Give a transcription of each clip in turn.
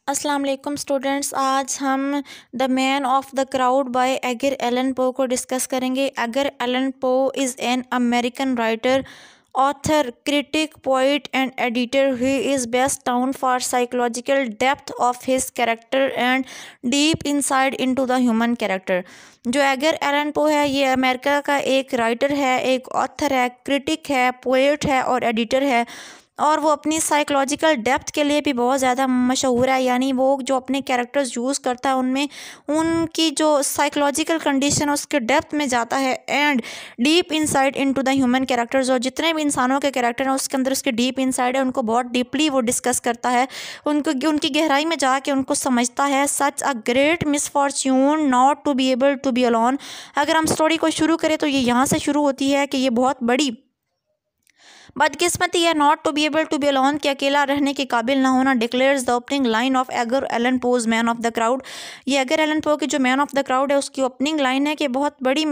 अस्सलाम वालेकुम स्टूडेंट्स। आज हम the man of the crowd by Edgar Allan Poe को डिस्कस करेंगे। Edgar Allan Poe is an American writer, author, critic, poet and editor. He is best known for psychological depth of his character and deep insight into the human character. जो Edgar Allan Poe है ये America का एक writer है, एक author है, critic है, poet है और एडिटर है। और वो अपनी साइकोलॉजिकल डेप्थ के लिए भी बहुत ज़्यादा मशहूर है, यानी वो जो अपने कैरेक्टर्स यूज़ करता है उनमें उनकी जो साइकोलॉजिकल कंडीशन है उसके डेप्थ में जाता है and deep insight into the human characters. और जितने भी इंसानों के कैरेक्टर हैं उसके अंदर उसके डीप इंसाइट है, उनको बहुत डीपली वो डिस्कस करता है, उनकी गहराई में जाके उनको समझता है। Such a great misfortune not to be able to be alone. अगर हम स्टोरी को शुरू करें तो ये यहाँ से शुरू होती है कि ये बहुत बड़ी बदकिस्मती है not to be able to be alone, कि अकेला रहने के काबिल ना होना। Declares the opening line of Edgar Allan Poe's man of the crowd. ये एडगर एलन पो की जो मैन ऑफ द क्राउड है उसकी ओपनिंग लाइन है कि बहुत बड़ी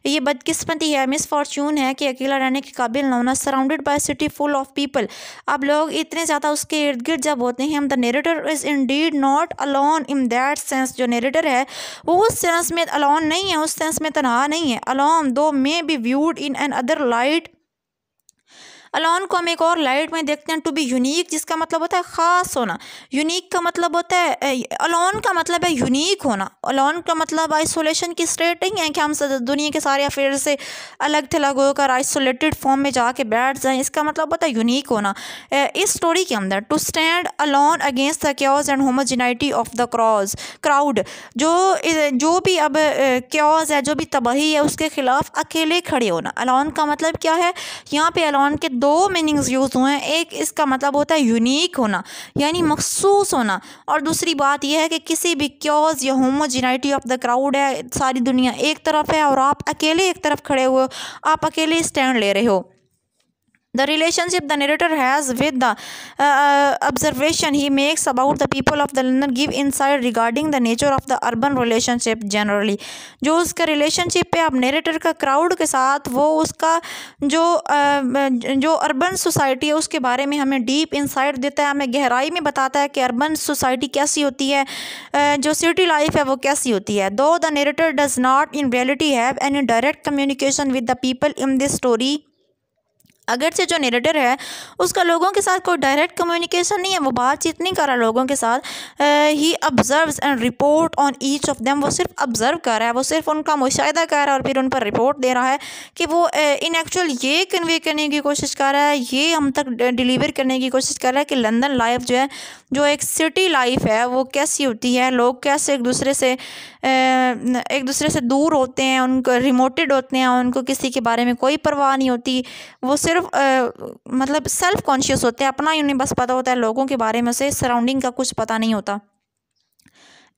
ये बदकिस्मती है, मिसफॉर्च्यून है कि अकेला रहने के काबिल ना होना। Surrounded by city full of people. अब लोग इतने ज़्यादा उसके इर्द गिर्द जब होते हैं। The narrator is Indeed not alone in that sense. जो नेरेटर है वो उस सेंस में अलोन नहीं है, उस सेंस में तनहा नहीं है। अलोन दो may be viewed in an other light. Alone को हम एक और लाइट में देखते हैं। टू बी यूनिक, जिसका मतलब होता है ख़ास होना। यूनिक का मतलब होता है, अलोन का मतलब है यूनिक होना। अलोन का मतलब आइसोलेशन की स्टेट नहीं है कि हम दुनिया के सारे अफेयर से अलग थलग होकर आइसोलेटेड फॉर्म में जाके बैठ जाएं। इसका मतलब होता है यूनिक होना। इस स्टोरी के अंदर to stand alone against the chaos and homogeneity of the crowd. जो भी अब क्योस है, जो भी तबाही है, उसके खिलाफ अकेले खड़े होना। अलोन का मतलब क्या है? यहाँ पे अलोन के दो मीनिंग्स यूज़ हुए हैं। एक इसका मतलब होता है यूनिक होना यानी मखसूस होना, और दूसरी बात यह है कि किसी भी क्योस या होमोजेनिटी ऑफ द क्राउड है, सारी दुनिया एक तरफ है और आप अकेले एक तरफ खड़े हुए हो, आप अकेले स्टैंड ले रहे हो। The relationship the narrator has with the observation he makes about the people of the London give insight regarding the nature of the urban relationship generally। जो उसका रिलेशनशिप है अब नेरेटर का क्राउड के साथ, वो उसका जो अर्बन सोसाइटी है उसके बारे में हमें डीप इंसाइट देता है, हमें गहराई में बताता है कि अर्बन सोसाइटी कैसी होती है, जो सिटी लाइफ है वो कैसी होती है। दो the narrator does not in reality have any direct communication with the people in this story. अगरचे जो नेरेटर है उसका लोगों के साथ कोई डायरेक्ट कम्युनिकेशन नहीं है, वो बातचीत नहीं कर रहा लोगों के साथ। He observes and report on each of them. वो सिर्फ ऑब्जर्व कर रहा है, वो सिर्फ उनका मुशाहिदा कर रहा है और फिर उन पर रिपोर्ट दे रहा है कि वो इन एक्चुअल ये कन्वे करने की कोशिश कर रहा है, ये हम तक डिलीवर करने की कोशिश कर रहा है कि लंदन लाइफ जो है, जो एक सिटी लाइफ है, वो कैसी होती है, लोग कैसे एक दूसरे से दूर होते हैं, उनको रिमोटेड होते हैं, उनको किसी के बारे में कोई परवाह नहीं होती। वो सिर्फ मतलब सेल्फ कॉन्शियस होते हैं, अपना ही उन्हें बस पता होता है, लोगों के बारे में से सराउंडिंग का कुछ पता नहीं होता।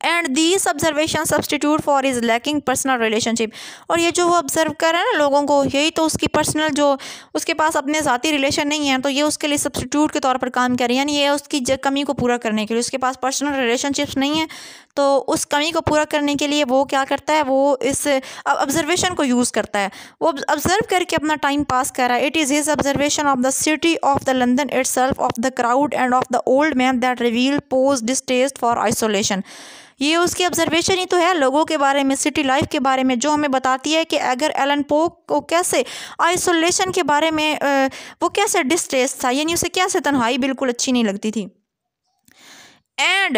And these observation substitute for is lacking personal relationship. और ये जो वो ऑब्जर्व कर रहा है ना लोगों को, यही तो उसकी पर्सनल, जो उसके पास अपने ज़ाती रिलेशन नहीं है, तो ये उसके लिए सब्सटीट्यूट के तौर पर काम कर रही है, यानी ये उसकी कमी को पूरा करने के लिए, उसके पास पर्सनल रिलेशनशिप्स नहीं है, तो उस कमी को पूरा करने के लिए वो क्या करता है, वो इस ऑब्जर्वेशन को यूज़ करता है, वो ऑब्जर्व करके अपना टाइम पास कर रहा है। It is his observation of the city of the London itself, of the crowd end of the old man that reveal pose distaste for isolation. ये उसकी ऑब्जर्वेशन ही तो है लोगों के बारे में, सिटी लाइफ के बारे में, जो हमें बताती है कि अगर एलन पो को कैसे आइसोलेशन के बारे में वो कैसे डिस्ट्रेस था, यानी उसे कैसे तन्हाई बिल्कुल अच्छी नहीं लगती थी। एंड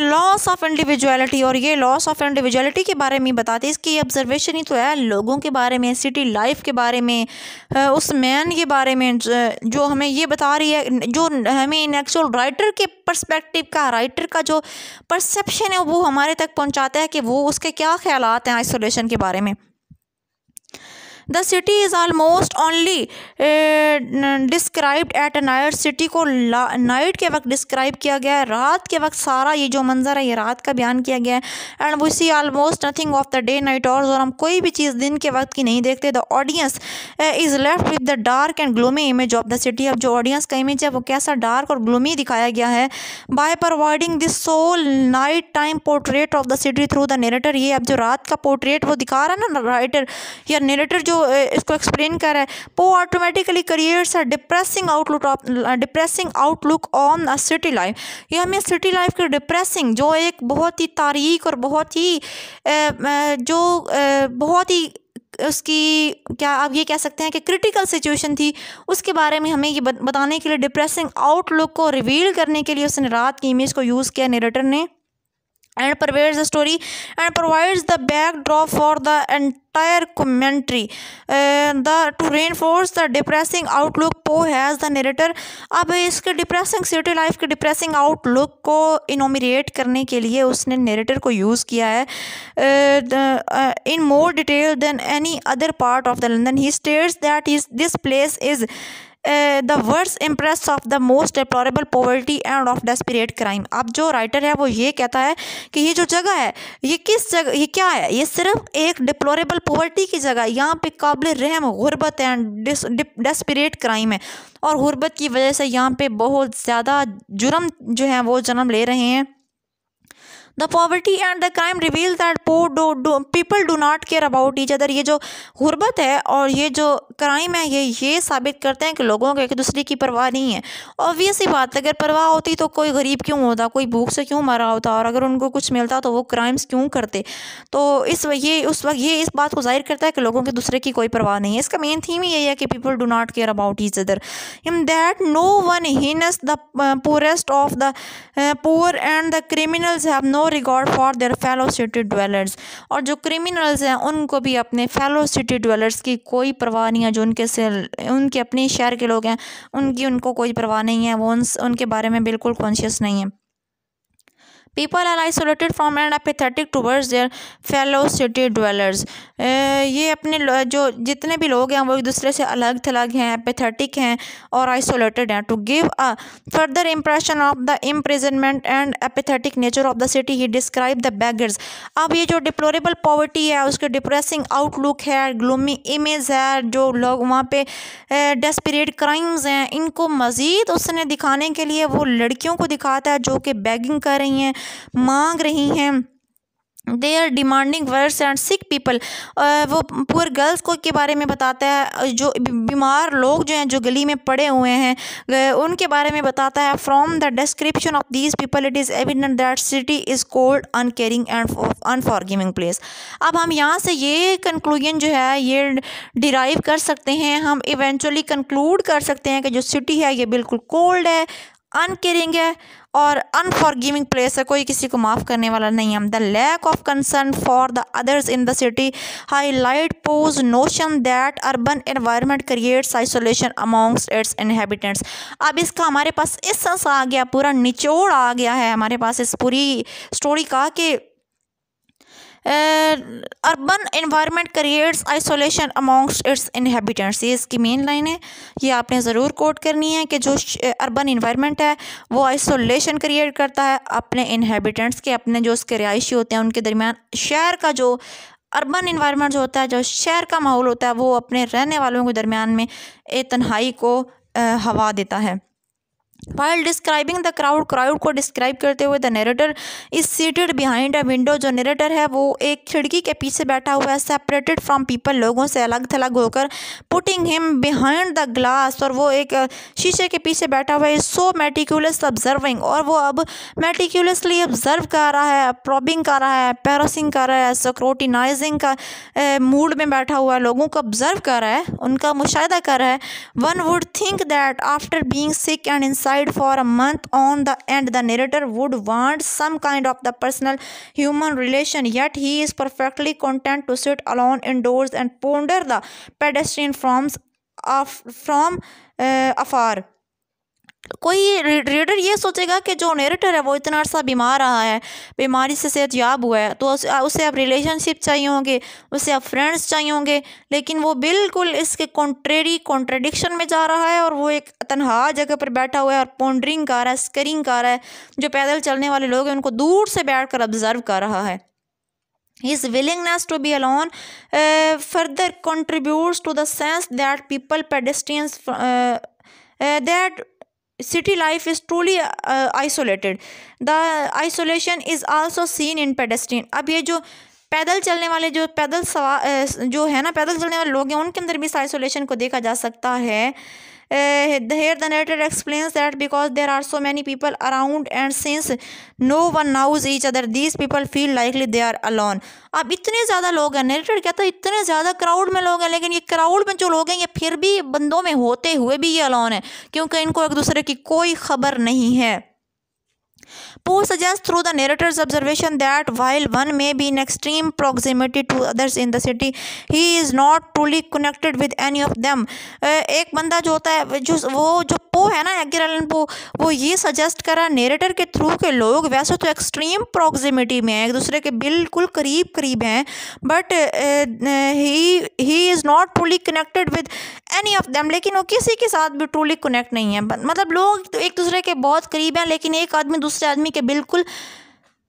लॉस ऑफ इंडिविजुअलिटी, और ये लॉस ऑफ इंडिविजुअलिटी के बारे में बताते हैं। इसकी ऑब्जर्वेशन ही तो है लोगों के बारे में, सिटी लाइफ के बारे में, उस मैन के बारे में, जो हमें ये बता रही है, जो हमें इन एक्चुअल राइटर के पर्सपेक्टिव का, राइटर का जो परसेप्शन है वो हमारे तक पहुंचाता है कि वो उसके क्या ख्यालात हैं आइसोलेशन के बारे में। The city is almost only described at a night. City को नाइट के वक्त डिस्क्राइब किया गया है, रात के वक्त सारा ये जो मंजर है ये रात का बयान किया गया है। And we see almost nothing of the day night और हम कोई भी चीज़ दिन के वक्त की नहीं देखते। The audience is left with the dark and gloomy image of the city. अब जो ऑडियंस का इमेज है वो कैसा डार्क और ग्लूमी दिखाया गया है। By providing this sole night time portrait of the city through the narrator. ये अब जो रात का पोर्ट्रेट वो दिखा रहा है ना राइटर या नेरेटर, जो इसको एक्सप्लेन कर रहा है। पो automatically creates a depressing outlook on a city life. ये हमें सिटी लाइफ की डिप्रेसिंग, जो एक बहुत ही तारीख और बहुत ही बहुत ही उसकी क्या आप ये कह सकते हैं कि क्रिटिकल सिचुएशन थी, उसके बारे में हमें ये बताने के लिए, डिप्रेसिंग आउटलुक को रिवील करने के लिए उसने रात की इमेज को यूज़ किया नरेटर ने। And pervades the story and provides the backdrop for the entire commentary to reinforce the depressing outlook Poe has the narrator। अब इसके डिप्रेसिंग सिटी लाइफ के डिप्रेसिंग आउटलुक को इनोमिनेट करने के लिए उसने नरेटर को यूज़ किया है in more detail than any other part of the London। He states that this place is the worst impress of the most deplorable poverty and of desperate crime। अब जो writer है वो ये कहता है कि ये जो जगह है, ये किस जगह, ये क्या है, ये सिर्फ एक डिप्लोरेबल पॉवर्टी की जगह, यहाँ पे काबिल रहम गुर्बत है एंड डेस्परेट क्राइम है, और गुर्बत की वजह से यहाँ पे बहुत ज़्यादा जुर्म जो है वो जन्म ले रहे हैं। The poverty and the crime reveal that people do not care about each other। ये जो गुर्बत है और ये जो क्राइम है ये साबित करते हैं कि लोगों को एक दूसरे की परवाह नहीं है। ऑब्वियस ही बात है, अगर परवाह होती तो कोई गरीब क्यों होता, कोई भूख से क्यों मरा होता, और अगर उनको कुछ मिलता तो वो क्राइम्स क्यों करते। तो उस वक्त ये इस बात को जाहिर करता है कि लोगों के दूसरे की कोई परवाह नहीं है। इसका मेन थीम ही यही है कि people do not care about each other, in that no one heeds the poorest of the poor and the criminals have no regard for their fellow city dwellers। और जो क्रिमिनल्स हैं उनको भी अपने fellow city dwellers की कोई परवाह नहीं है, जो उनके अपने शहर के लोग हैं उनको कोई परवाह नहीं है, वो उनके बारे में बिल्कुल कॉन्शियस नहीं है। People are isolated from and apathetic towards their fellow city dwellers। ये अपने जो जितने भी लोग हैं वो एक दूसरे से अलग थलग हैं, एपेथेटिक हैं और आइसोलेटेड हैं। To give a further impression of the imprisonment and apathetic nature of the city he describe the beggars. अब ये जो डिप्लोरेबल पॉवर्टी है, उसके डिप्रेसिंग आउटलुक है, ग्लूमी इमेज है, जो लोग वहाँ पे डेस्परेट क्राइम्स हैं, इनको मज़ीद उसने दिखाने के लिए वो लड़कियों को दिखाता है जो कि बेगिंग कर रही हैं, मांग रही हैं, they are demanding worse and sick people. वो पुअर गर्ल्स को के बारे में बताता है, जो बीमार लोग जो हैं जो गली में पड़े हुए हैं उनके बारे में बताता है। From the description of these people it is evident that city is cold, uncaring and unforgiving place. अब हम यहाँ से ये कंक्लूजन जो है ये डिराइव कर सकते हैं, हम इवेंचुअली कंक्लूड कर सकते हैं कि जो सिटी है ये बिल्कुल कोल्ड है, अनकेयरिंग है और अनफॉरगिविंग प्लेस है, कोई किसी को माफ़ करने वाला नहीं है। The lack of concern for the others in the city highlight poses notion that urban environment creates isolation amongst its inhabitants. अब इसका हमारे पास एसेंस आ गया, पूरा निचोड़ आ गया है हमारे पास इस पूरी स्टोरी का कि urban environment creates isolation amongst its inhabitants. ये इसकी मेन लाइन है, ये आपने ज़रूर कोट करनी है कि जो अर्बन एनवायरनमेंट है वो आइसोलेशन क्रिएट करता है अपने इनहेबिटेंट्स के, अपने जो उसके रिहायशी होते हैं उनके दरमियान। शहर का जो अर्बन एनवायरनमेंट जो होता है, जो शहर का माहौल होता है, वो अपने रहने वालों के दरमियान में एक तन्हाई को हवा देता है। While describing the crowd को डिस्क्राइब करते हुए the narrator is seated behind a window. जो नरेटर है वो एक खिड़की के पीछे बैठा हुआ है, सेपरेटेड फ्रॉम पीपल, लोगों से अलग थलग होकर, putting him behind the glass, और वो एक शीशे के पीछे बैठा हुआ है। सो मेटिकुलस ऑब्जर्विंग, और वो अब मेटिकुलसली ऑब्जर्व कर रहा है, प्रॉबिंग कर रहा है, पैरोसिंग कर रहा है, स्क्रूटिनाइजिंग का मूड में बैठा हुआ है, लोगों को ऑब्जर्व कर रहा है, उनका मुशाहिदा कर रहा है। One would think that after being sick and inside for a month on the end the narrator would want some kind of the personal human relation, yet he is perfectly content to sit alone indoors and ponder the pedestrian from afar। कोई reader ये सोचेगा कि जो narrator है वो इतना अरसा बीमार रहा है, बीमारी से सेहतयाब हुआ है, तो उसे अब रिलेशनशिप चाहिए होंगे, उसे अब फ्रेंड्स चाहिए होंगे, लेकिन वो बिल्कुल इसके कॉन्ट्रडिक्शन में जा रहा है और वो एक तनहा जगह पर बैठा हुआ है और पॉन्डरिंग कर रहा है, स्करिंग कर रहा है। जो पैदल चलने वाले लोग हैं उनको दूर से बैठ कर ऑब्जर्व कर रहा है। His willingness to be alone further contributes to the sense that people, pedestrians, that city life is truly isolated। The isolation is also seen in pedestrian। अब ये जो पैदल चलने वाले जो जो है ना पैदल चलने वाले लोग हैं उनके अंदर भी इस आइसोलेशन को देखा जा सकता है। Here the narrator explains that because there are so many people around and since no one knows each other, these people feel likely they are alone. अब इतने ज़्यादा लोग हैं, नरेटर कहता है इतने ज़्यादा क्राउड में लोग हैं, लेकिन ये क्राउड में जो लोग हैं ये फिर भी बंदों में होते हुए भी ये अलोन है, क्योंकि इनको एक दूसरे की कोई खबर नहीं है। Poe suggests through the narrator's observation that while one may be in extreme proximity to others in the city, he is not truly connected with any of them. एक बंदा जो होता है जो पो है ना, एडगर एलन पो, वो ये सजेस्ट करा नेरेटर के थ्रू के लोग वैसे तो एक्सट्रीम प्रॉक्सिमिटी में हैं, एक दूसरे के बिल्कुल करीब करीब हैं, but he is not truly connected with any of them, लेकिन वो किसी के साथ भी ट्रूली कनेक्ट नहीं है। मतलब लोग एक दूसरे के बहुत करीब हैं, लेकिन एक आदमी दूसरे आदमी के बिल्कुल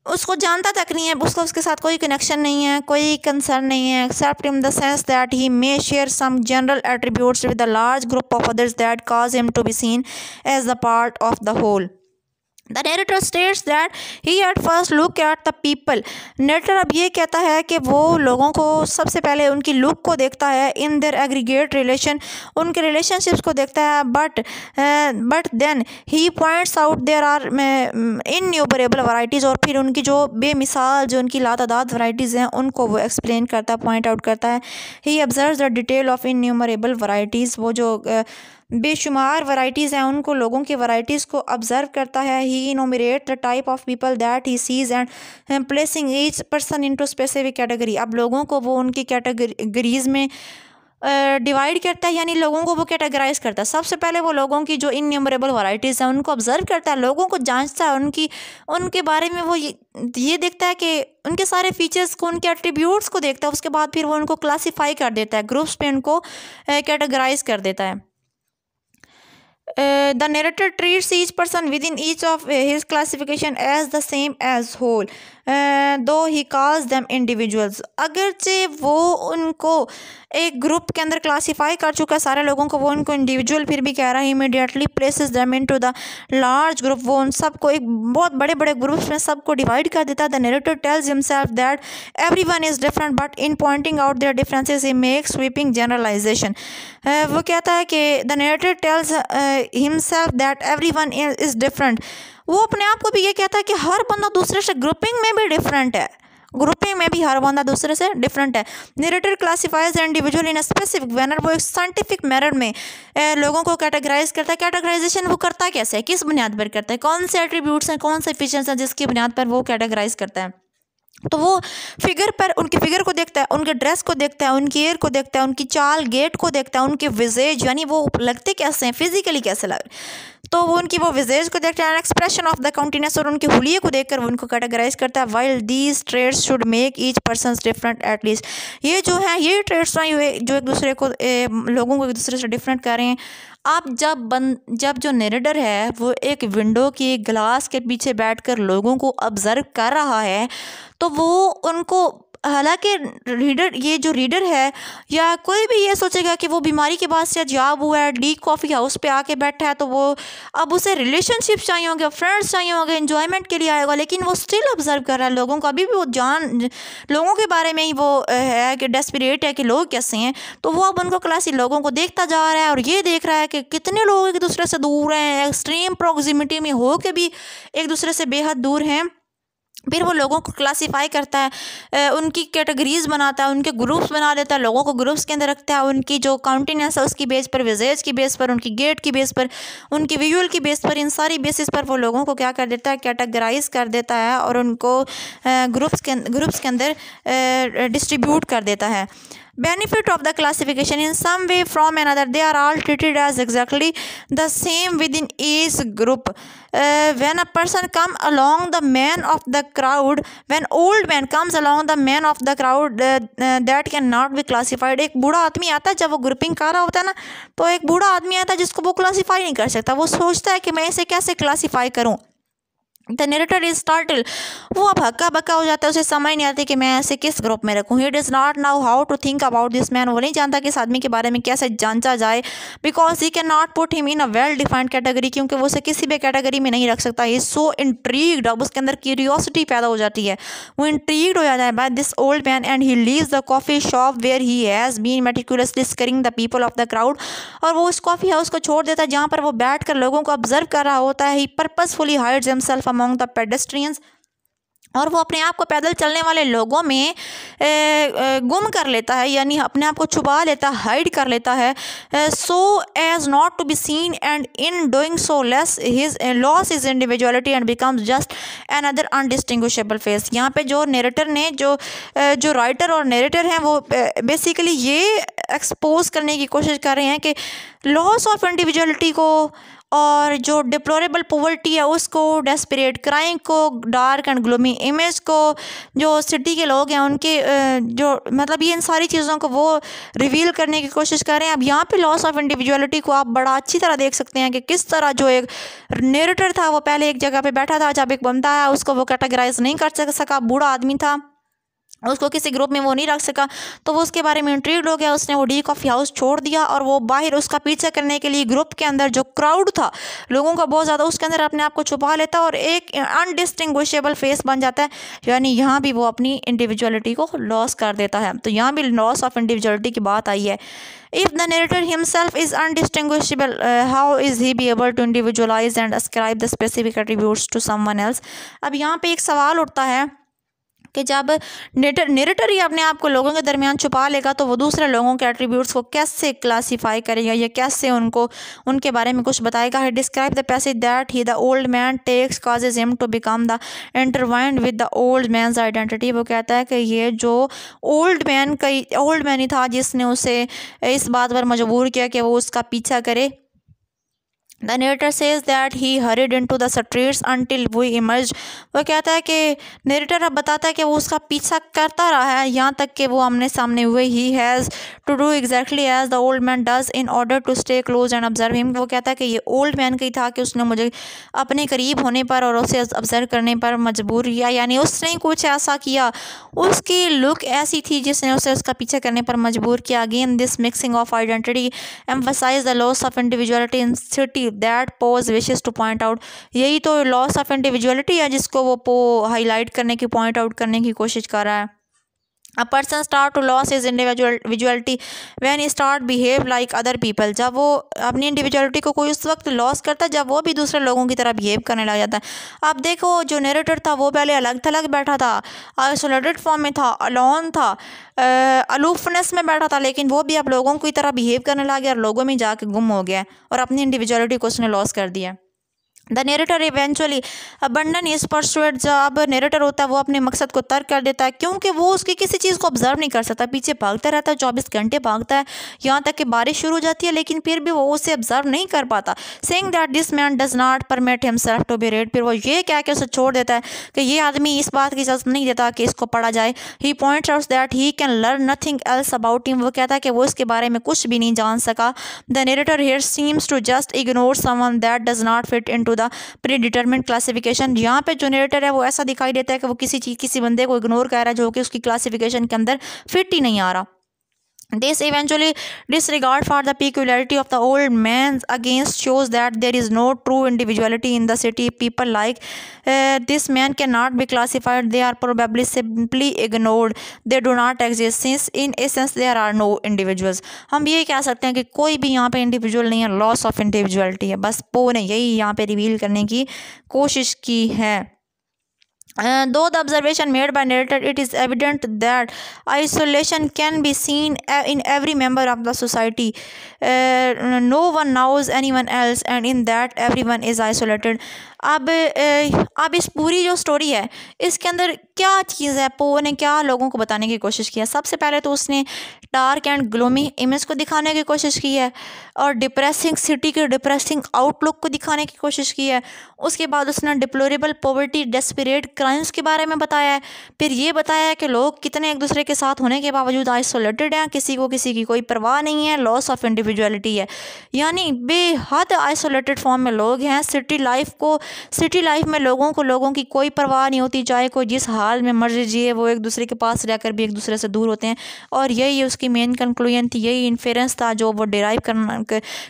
उसको जानता तक नहीं है, उसके साथ कोई कनेक्शन नहीं है, कोई कंसर्न नहीं है, except in the sense that he may share some general attributes with a large group of others that cause him to be seen as the part of the whole. The narrator states that he at first look at the people. narrator अब ये कहता है कि वो लोगों को सबसे पहले उनकी लुक को देखता है, in their aggregate relation, उनके relationships को देखता है, but then he points out there are innumerable varieties, और फिर उनकी जो बेमिसाल जो उनकी लातादाद varieties हैं उनको वो explain करता है, point out करता है। he observes the detail of innumerable varieties, वो जो बेशुमार वैराइटीज़ हैं उनको लोगों की वैराइटीज़ को ऑब्ज़र्व करता है। He enumerate the type of people that he sees and placing each person into specific category. अब लोगों को वो उनकी कैटेगरीज में डिवाइड करता है, यानी लोगों को वो कैटेगराइज करता है। सबसे पहले वो लोगों की जो इनन्यूमरेबल वैराइटीज़ हैं उनको ऑब्ज़र्व करता है, लोगों को जांचता है, उनके बारे में वो ये देखता है कि उनके सारे फीचर्स को, उनके एट्रीब्यूट्स को देखता है। उसके बाद फिर वो उनको क्लासीफाई कर देता है, ग्रुप्स पे उनको कैटेगराइज कर देता है। The narrator treats each person within each of his classification as the same as whole, though he calls them individuals. अगरचे वो उनको एक ग्रुप के अंदर क्लासीफाई कर चुका है सारे लोगों को, वो उनको इंडिविजुअल फिर भी कह रहा है। Immediately places them into the large group, वो उन सबको एक बहुत बड़े बड़े ग्रुप्स में सबको डिवाइड कर देता है। The narrator tells himself that everyone is different, but in pointing out their differences he makes sweeping generalization. वो कहता है कि the narrator tells himself that everyone is different, वो अपने आप को भी ये कहता है कि हर बंदा दूसरे से ग्रुपिंग में भी डिफरेंट है, ग्रुपिंग में भी हर बंदा दूसरे से डिफरेंट है। Narrator classifies individual in a specific manner, वो एक साइंटिफिक मैनर में लोगों को कैटेगराइज करता है। कैटेगराइजेशन वो करता कैसे है, किस बुनियाद पर करता है, कौन से एट्रीब्यूट्स हैं, कौन से फीचर्स हैं जिसकी बुनियाद पर वो कैटेगराइज करता है। तो वो फिगर पर उनकी फिगर को देखता है, उनके ड्रेस को देखता है, उनकी एयर को देखता है, उनकी चाल गेट को देखता है, उनके विजेज यानी वो लगते कैसे हैं, फिजिकली कैसे लग, तो वो उनकी वो विजेज को देखता है, एक्सप्रेशन ऑफ द काउंटेनेंस, और उनके हुलिये को देखकर वो उनको कैटेगराइज करता है। While these traits should make each person different at least, ये जो है ये ट्रेड्स जो एक दूसरे को लोगों को एक दूसरे से डिफरेंट कर रहे हैं। आप जब जो नरेटर है वो एक विंडो की ग्लास के पीछे बैठकर लोगों को ऑब्जर्व कर रहा है, तो वो उनको, हालांकि ये जो रीडर है या कोई भी ये सोचेगा कि वो बीमारी के बाद से जॉब हुआ है, डी कॉफ़ी हाउस पे आके बैठा है, तो वो अब उसे रिलेशनशिप चाहिए होंगे, फ्रेंड्स चाहिए होंगे, एंजॉयमेंट के लिए आएगा, लेकिन वो स्टिल ऑब्जर्व कर रहा है लोगों को, अभी भी वो लोगों के बारे में ही वो है कि डेस्परेट है कि लोग कैसे हैं। तो वो अब उनको क्लासी लोगों को देखता जा रहा है और ये देख रहा है कि कितने लोग एक दूसरे से दूर हैं, एक्सट्रीम प्रॉक्सिमिटी में हो के भी एक दूसरे से बेहद दूर हैं। फिर वो लोगों को क्लासीफाई करता है, उनकी कैटेगरीज बनाता है, उनके ग्रुप्स बना देता है, लोगों को ग्रुप्स के अंदर रखता है, उनकी जो काउंटेनेंस है उसकी बेस पर, विजेज की बेस पर, उनकी गेट की बेस पर, उनकी विजुअल की बेस पर, इन सारी बेसिस पर वो लोगों को क्या कर देता है, कैटेगराइज कर देता है और उनको ग्रुप्स के अंदर डिस्ट्रीब्यूट कर देता है। Benefit of the classification in some way from another, they are all treated as exactly the same within each group. When a person come along the man of the crowd, when old man comes along the man of the crowd, that cannot be classified. एक बूढ़ा आदमी आता है जब वो grouping कर रहा होता है ना, तो एक बूढ़ा आदमी आता है जिसको वो क्लासीफाई नहीं कर सकता, वो सोचता है कि मैं इसे कैसे क्लासीफाई करूँ। द नरेटर इज स्टार्टल, वो अब हक्का बक्का हो जाता है, उसे समझ नहीं आती कि मैं ऐसे किस ग्रुप में रखूँ। He does not know how to think about this man, वो नहीं जानता कि इस आदमी के बारे में कैसे जांचा जाए। Because he can not put him in a well defined category, क्योंकि वो उसे किसी भी कैटेगरी में नहीं रख सकता। ही इज सो इंट्रीग्ड, अब उसके अंदर क्यूरियोसिटी पैदा हो जाती है, वो इंट्रीग्ड हो जाता है by this old man. And he leaves the coffee shop where he has been meticulously scouring the people of the crowd, और वो उस कॉफ़ी हाउस को छोड़ देता है जहाँ पर वो बैठ कर लोगों को ऑब्जर्व कर रहा होता है। He purposefully hides himself among the pedestrians, और वो अपने आप को पैदल चलने वाले लोगों में गुम कर लेता है, यानी अपने आप को छुपा लेता है, हाइड कर लेता है, so as not to be seen, and in doing so less his loss is individuality and becomes just another indistinguishable face. यहाँ पे जो नरेटर ने जो राइटर और नरेटर हैं वो बेसिकली ये एक्सपोज करने की कोशिश कर रहे हैं कि लॉस ऑफ इंडिविजुअलिटी को और जो डिप्लोरेबल पॉवर्टी है उसको, डेस्परेट क्राइम को, डार्क एंड ग्लूमी इमेज को, जो सिटी के लोग हैं उनके जो मतलब ये इन सारी चीज़ों को वो रिवील करने की कोशिश कर रहे हैं। अब यहाँ पे लॉस ऑफ इंडिविजुअलिटी को आप बड़ा अच्छी तरह देख सकते हैं कि किस तरह जो एक नरेटर था वो पहले एक जगह पे बैठा था, जब एक बंदा है उसको वो कैटेगराइज नहीं कर सका, बूढ़ा आदमी था, उसको किसी ग्रुप में वो नहीं रख सका, तो वो उसके बारे में इंट्रीग्ड हो गया, उसने वो डी कॉफ़ी हाउस छोड़ दिया और वो बाहर उसका पीछा करने के लिए ग्रुप के अंदर जो क्राउड था लोगों का बहुत ज़्यादा, उसके अंदर अपने आप को छुपा लेता और एक अनडिस्टिंग्विशेबल फेस बन जाता है, यानी यहाँ भी वो अपनी इंडिविजुअलिटी को लॉस कर देता है। तो यहाँ भी लॉस ऑफ इंडिविजुअलिटी की बात आई है। If the narrator himself is undistinguishable, how is he be able to individualize and ascribe the specific attributes to someone else? अब यहाँ पे एक सवाल उठता है कि जब नरेटर ही अपने आप को लोगों के दरमियान छुपा लेगा तो वो दूसरे लोगों के एट्रीब्यूट्स को कैसे क्लासीफाई करेगा या कैसे उनके बारे में कुछ बताएगा। He describe the passage that he the old man takes causes him to become the intertwined with the old man's identity. वो कहता है कि ये जो ओल्ड मैन ही था जिसने उसे इस बात पर मजबूर किया कि वो उसका पीछा करे। The narrator says that he hurried into the streets until we emerged। वो कहता है कि narrator अब बताता है कि वो उसका पीछा करता रहा है यहाँ तक कि वो आमने सामने हुए। He has to do exactly as the old man does in order to stay close and observe him। वो कहता है कि ये old man का ही था कि उसने मुझे अपने करीब होने पर और उसे ऑब्जर्व करने पर मजबूर किया, यानी उसने कुछ ऐसा किया, उसकी लुक ऐसी थी जिसने उसे उसका पीछा करने पर मजबूर किया। Again this mixing of identity emphasize the loss of individuality in city that pose wishes two point out. यही तो लॉस ऑफ इंडिविजुअलिटी है जिसको वो हाईलाइट करने की, पॉइंट आउट करने की कोशिश कर रहा है। A person start to lose his individuality when he start behave like other people। जब वो अपनी इंडिविजुअलिटी को कोई उस वक्त लॉस करता है जब वो भी दूसरे लोगों की तरह बिहेव करने लग जाता है। अब देखो जो नरेटर था वो पहले अलग थलग बैठा था, आइसोलेटेड फॉर्म में था, अलोन था, अलूफनेस में बैठा था, लेकिन वो भी अब लोगों की तरह बिहेव करने लग गया और लोगों में जाके गुम हो गया और अपनी इंडिविजुअलिटी को उसने लॉस कर दिया। The narrator eventually abandon is persuade. जब नरेटर होता है वो अपने मकसद को तर्क कर देता है क्योंकि वो उसकी किसी चीज़ को ऑब्जर्व नहीं कर सकता, पीछे भागता रहता है, 24 घंटे भागता है, यहाँ तक कि बारिश शुरू हो जाती है लेकिन फिर भी वो उसे ऑब्जर्व नहीं कर पाता। Saying that this man does not permit himself to be read. फिर वो ये कह के उसे छोड़ देता है कि ये आदमी इस बात की इजाज़त नहीं देता कि इसको पढ़ा जाए। He points out that he can learn nothing else about him. वो कहता है कि वो इसके बारे में कुछ भी नहीं जान सका। The narrator here seems to just ignore someone that does not fit into the predetermined classification. यहाँ पे जो नरेटर है वो ऐसा दिखाई देता है कि वो किसी बंदे को इग्नोर कर रहा है जो कि उसकी क्लासिफिकेशन के अंदर फिट ही नहीं आ रहा। This eventually disregard for the peculiarity of the old man against shows that there is no true individuality in the city. People like this man cannot be classified. They are probably simply ignored. They do not exist since in essence there are no individuals। हम ये कह सकते हैं कि कोई भी यहाँ पे इंडिविजुअल नहीं है, लॉस ऑफ इंडिविजुअलिटी है। बस पो ने यही यहाँ पे रिवील करने की कोशिश की है। Though the observation made by narrator, it is evident that isolation can be seen in every member of the society. No one knows anyone else and in that everyone is isolated। अब इस पूरी जो story है इसके अंदर क्या चीज़ है, पो ने क्या लोगों को बताने की कोशिश की है। सबसे पहले तो उसने डार्क एंड ग्लोमी इमेज को दिखाने की कोशिश की है और डिप्रेसिंग सिटी के डिप्रेसिंग आउटलुक को दिखाने की कोशिश की है। उसके बाद उसने डिप्लोरेबल पॉवर्टी, डेस्परेट क्राइम्स के बारे में बताया है। फिर ये बताया है कि लोग कितने एक दूसरे के साथ होने के बावजूद आइसोलेटेड हैं, किसी को किसी की कोई परवाह नहीं है, लॉस ऑफ इंडिविजुअलिटी है, यानी बेहद आइसोलेटेड फॉर्म में लोग हैं। सिटी लाइफ को सिटी लाइफ में लोगों की कोई परवाह नहीं होती, चाहे कोई जिस हाल में मर्जी जिए, वो एक दूसरे के पास रहकर भी एक दूसरे से दूर होते हैं। और यही उसकी मेन कंक्लूजन थी, यही इन्फेरेंस था जो वो डिराइव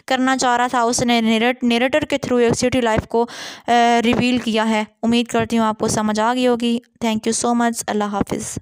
करना चाह रहा था। उसने नेरेटर के थ्रू एक सिटी लाइफ को रिवील किया है। उम्मीद करती हूँ आपको समझ आ गई होगी। Thank you so much. अल्लाह हाफिज़।